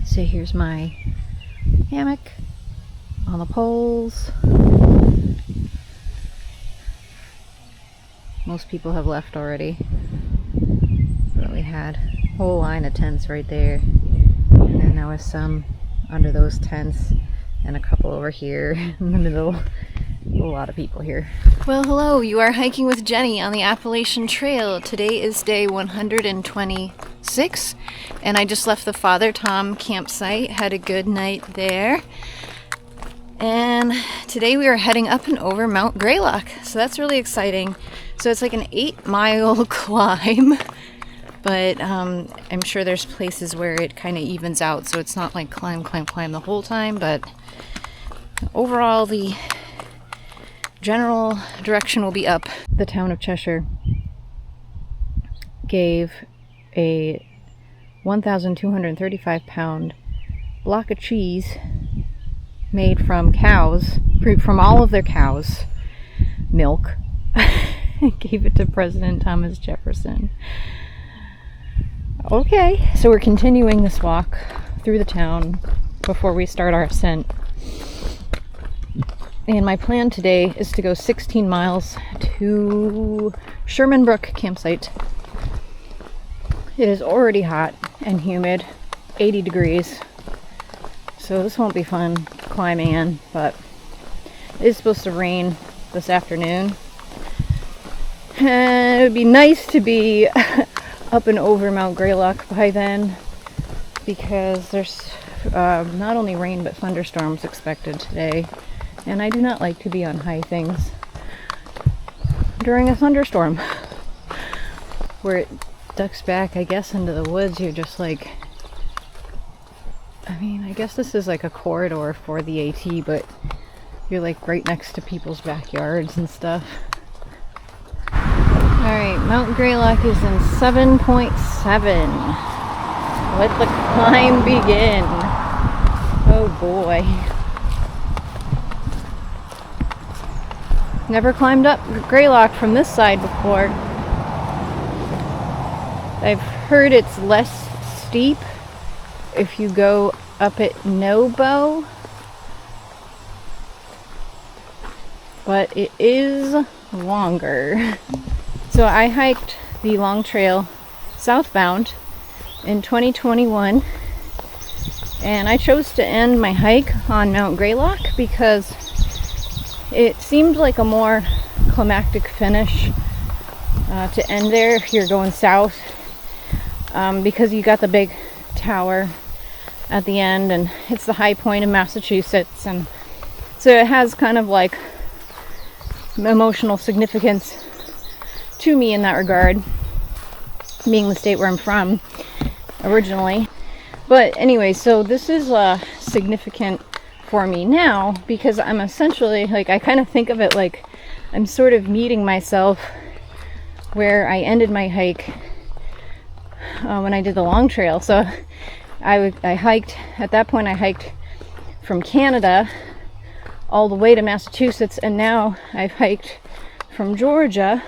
So here's my hammock on the poles. Most people have left already, but we had a whole line of tents right there, and then there was some under those tents and a couple over here in the middle. A lot of people here. Well, hello, you are hiking with Jenny on the Appalachian Trail. Today is day 126, and I just left the Father Tom campsite, had a good night there. And today we are heading up and over Mount Greylock, so that's really exciting. So it's like an 8-mile climb, but I'm sure there's places where it kind of evens out, so it's not like climb the whole time, but overall the general direction will be up. The town of Cheshire gave a 1,235 pound block of cheese made from cows, from all of their cows' milk. Gave it to President Thomas Jefferson. Okay, so we're continuing this walk through the town before we start our ascent. And my plan today is to go 16 miles to Sherman Brook campsite. It is already hot and humid, 80 degrees. So this won't be fun climbing in, but it is supposed to rain this afternoon. And it would be nice to be up and over Mount Greylock by then, because there's not only rain but thunderstorms expected today. And I do not like to be on high things during a thunderstorm where it ducks back, I guess, into the woods. You're just like, I mean, I guess this is like a corridor for the AT, but you're like right next to people's backyards and stuff. Alright, Mount Greylock is in 7.7. Let the climb begin. Oh boy. Never climbed up Greylock from this side before. I've heard it's less steep if you go up it no bow, but it is longer. So I hiked the long trail southbound in 2021, and I chose to end my hike on Mount Greylock because it seemed like a more climactic finish to end there if you're going south, because you got the big tower at the end, and it's the high point of Massachusetts, and so it has kind of like emotional significance to me in that regard, being the state where I'm from originally. But anyway, so this is significant for me now because I'm essentially, like, I kind of think of it like I'm sort of meeting myself where I ended my hike when I did the long trail. So I hiked, at that point I hiked from Canada all the way to Massachusetts, and now I've hiked from Georgia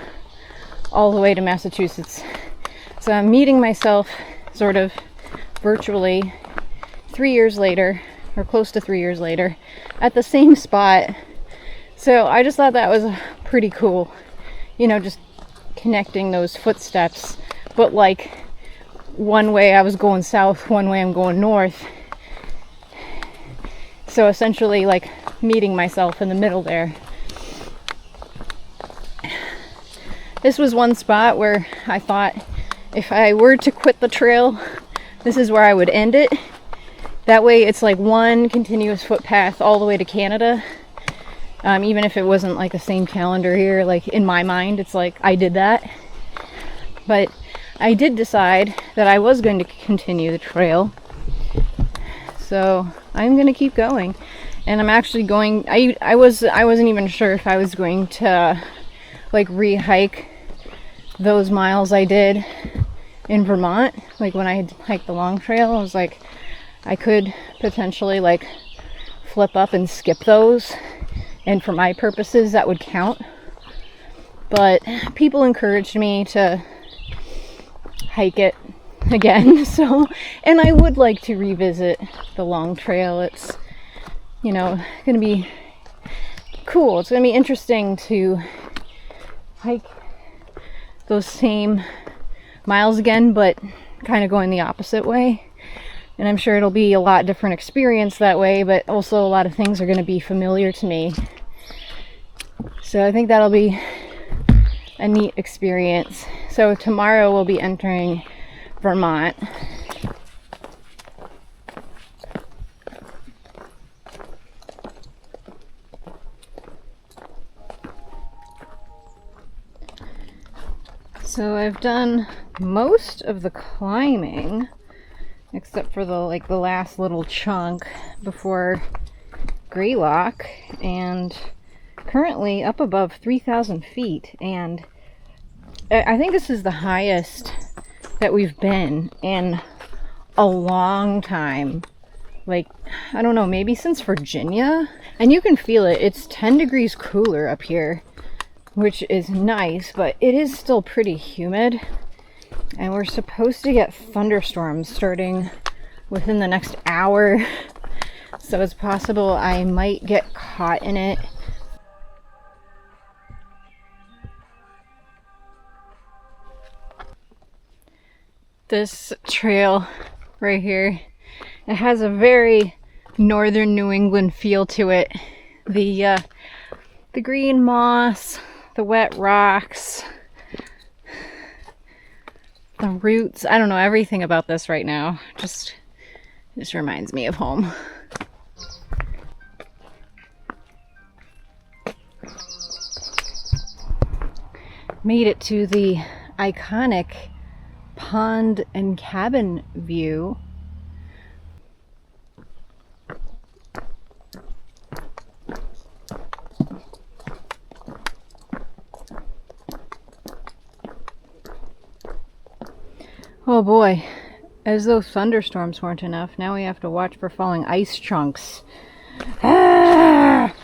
all the way to Massachusetts. So I'm meeting myself sort of virtually 3 years later, or close to 3 years later, at the same spot. So I just thought that was pretty cool, you know, just connecting those footsteps, but like one way I was going south, one way I'm going north. So essentially like meeting myself in the middle there. This was one spot where I thought if I were to quit the trail, this is where I would end it. That way it's like one continuous footpath all the way to Canada. Even if it wasn't like the same calendar here, like in my mind, it's like I did that. But I did decide that I was going to continue the trail. So I'm going to keep going. And I'm actually going, I wasn't even sure if I was going to like re-hike those miles I did in Vermont. Like when I hiked the long trail, I was like, I could potentially like flip up and skip those, and for my purposes that would count. But people encouraged me to hike it again. So, and I would like to revisit the long trail. It's, you know, going to be cool. It's going to be interesting to hike those same miles again, but kind of going the opposite way. And I'm sure it'll be a lot different experience that way, but also a lot of things are going to be familiar to me. So I think that'll be a neat experience. So tomorrow we'll be entering Vermont. So I've done most of the climbing, except for the last little chunk before Greylock, and currently up above 3,000 feet, and I think this is the highest that we've been in a long time. Like, I don't know, maybe since Virginia. And you can feel it. It's 10 degrees cooler up here, which is nice, but it is still pretty humid. And we're supposed to get thunderstorms starting within the next hour. So it's possible I might get caught in it. This trail right here, it has a very northern New England feel to it. The green moss, the wet rocks, the roots. I don't know, everything about this right now just reminds me of home. Made it to the iconic pond and cabin view. Oh boy, as though thunderstorms weren't enough, now we have to watch for falling ice chunks. Ah!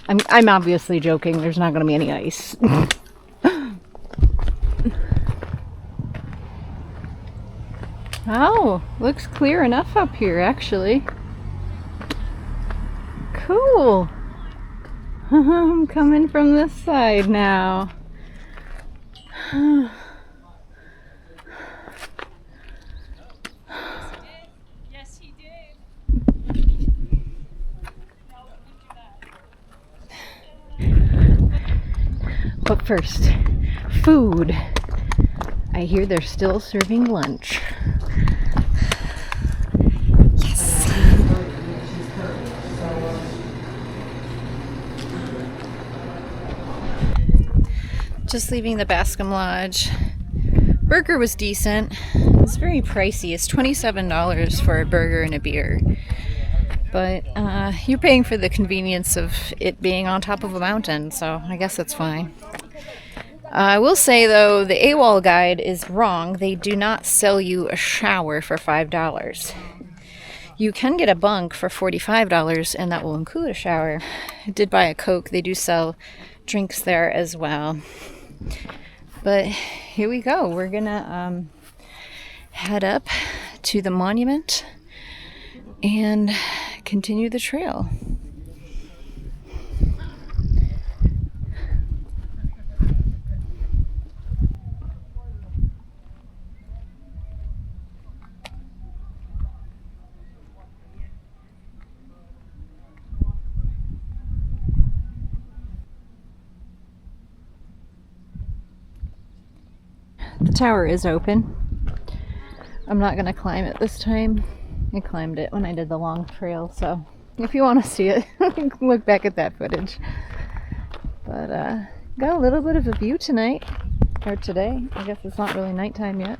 I'm obviously joking, there's not going to be any ice. Oh, looks clear enough up here, actually. Cool. I'm coming from this side now. Yes, he did. But first, food. I hear they're still serving lunch. Yes. Just leaving the Bascom Lodge. Burger was decent. It's very pricey. It's $27 for a burger and a beer. But you're paying for the convenience of it being on top of a mountain, so I guess that's fine. I will say, though, the AWOL guide is wrong. They do not sell you a shower for $5. You can get a bunk for $45, and that will include a shower. I did buy a Coke. They do sell drinks there as well. But here we go. We're gonna head up to the monument and continue the trail. The tower is open. I'm not going to climb it this time. I climbed it when I did the long trail, so if you want to see it, look back at that footage. But got a little bit of a view tonight, or today. I guess it's not really nighttime yet.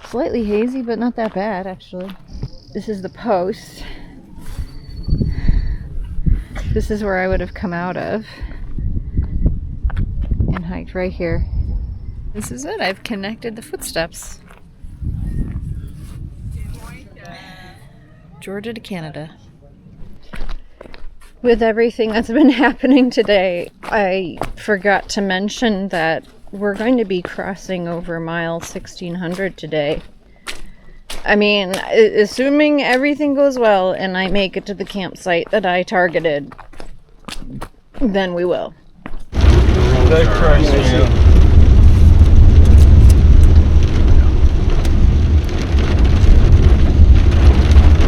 Slightly hazy, but not that bad, actually. This is the post. This is where I would have come out of and hiked right here. This is it. I've connected the footsteps. Georgia to Canada. With everything that's been happening today, I forgot to mention that we're going to be crossing over mile 1600 today. I mean, assuming everything goes well and I make it to the campsite that I targeted, then we will. That cracks me up.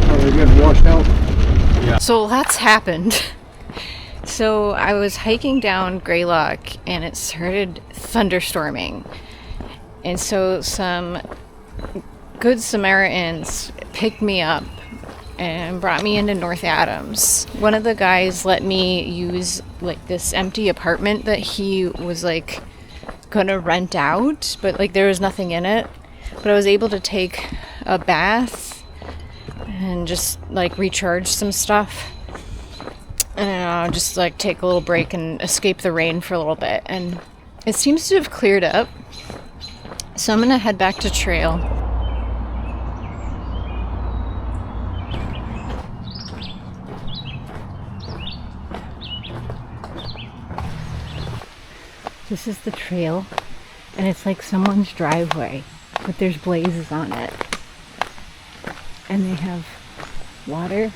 Are they getting washed out? Yeah. So lots happened. So I was hiking down Greylock and it started thunderstorming. And so some good Samaritans picked me up and brought me into North Adams. One of the guys let me use like this empty apartment that he was like gonna rent out, but like there was nothing in it. But I was able to take a bath and just like recharge some stuff and just like take a little break and escape the rain for a little bit. And it seems to have cleared up, so I'm gonna head back to trail. This is the trail, and it's like someone's driveway, but there's blazes on it. And they have water.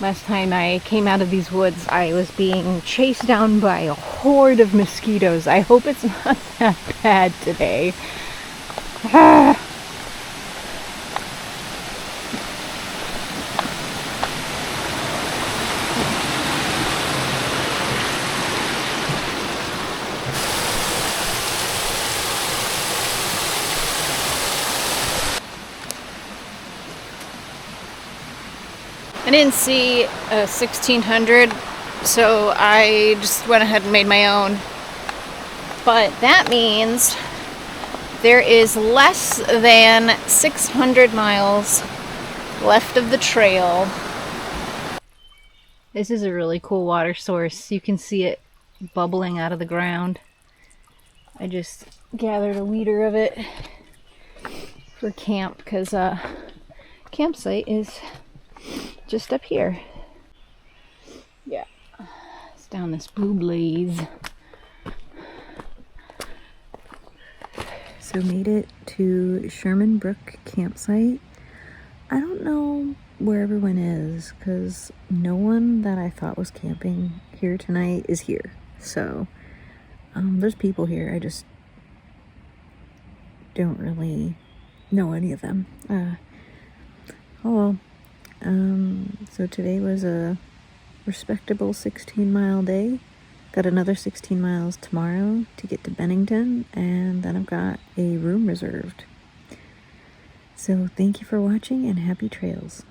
Last time I came out of these woods, I was being chased down by a horde of mosquitoes. I hope it's not that bad today. I didn't see a 1600, so I just went ahead and made my own. But that means there is less than 600 miles left of the trail. This is a really cool water source. You can see it bubbling out of the ground. I just gathered a liter of it for camp because campsite is just up here. Yeah, it's down this blue blaze. So made it to Sherman Brook campsite. I don't know where everyone is because no one that I thought was camping here tonight is here. So there's people here. I just don't really know any of them. Oh well. So today was a respectable 16-mile day. Got another 16 miles tomorrow to get to Bennington, and then I've got a room reserved. So thank you for watching and happy trails.